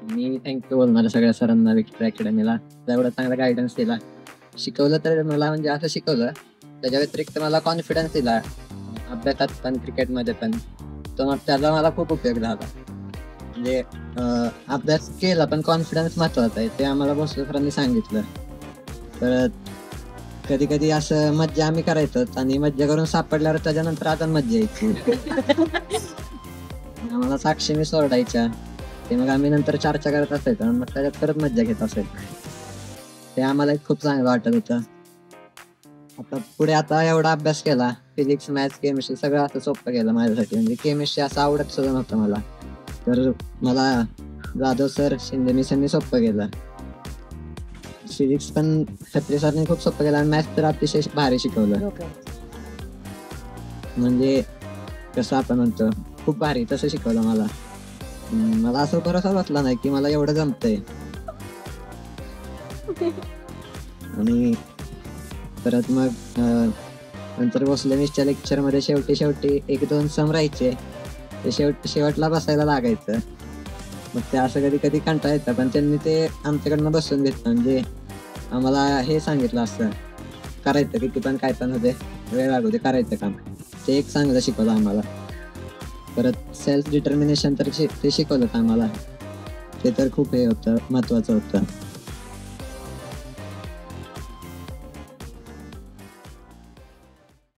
मी thank you बोलणार सगळ्या सरांना विक्टरी अकॅडमीला एवढा चांगला गायडन्स दिला. शिकवलं तर मला म्हणजे असं शिकवलं, त्याच्या व्यतिरिक्त मला कॉन्फिडन्स दिला अभ्यासात पण क्रिकेटमध्ये पण. त्याचा मला खूप उपयोग झाला. म्हणजे अभ्यास केला पण कॉन्फिडन्स महत्वाचा आहे ते आम्हाला भोसले सरांनी सांगितलं. तर कधी कधी असं मज्जा आम्ही करायचो आणि मज्जा करून सापडल्यावर त्याच्यानंतर अजून मज्जा यायची. आम्हाला साक्षीने सोडायच्या ते मग आम्ही नंतर चर्चा करत असायचो मग त्याच्यात परत मज्जा घेत असायचो. ते आम्हाला खूप चांगलं वाटत होतं. आता पुढे आता एवढा अभ्यास केला, फिजिक्स मॅथ्स केमिस्ट्री सगळं असं सोपं केलं माझ्यासाठी. म्हणजे केमिस्ट्री असं आवडत सुद्धा नव्हतं मला, तर मला जाधव सर शिंदे मिसांनी सोपं केलं. फिजिक्स पण खत्री सरने खूप सोपं केलं आणि मॅथ्स तर अतिशय भारी शिकवलं. म्हणजे कसं आपण म्हणतो खूप भारी तसं शिकवलं मला. मला असं भरोसा बसला नाही की मला एवढं जमतंय. आणि परत मग नंतर भोसले मिसच्या लेक्चर मध्ये शेवटी 1-2 सम राहायचे, ते शेवटला बसायला लागायचं. मग ते असं कधी कधी कंटाळा येतं पण त्यांनी ते आमच्याकडनं बसून घेतलं. म्हणजे आम्हाला हे सांगितलं असतं करायचं किती पण काय पण होते वेळ लागू दे करायचं काम, ते एक चांगलं शिकवलं आम्हाला. परत सेल्फ डिटर्मिनेशन तर ते शिकवलं आम्हाला, ते तर खूप हे होतं महत्वाचं होतं.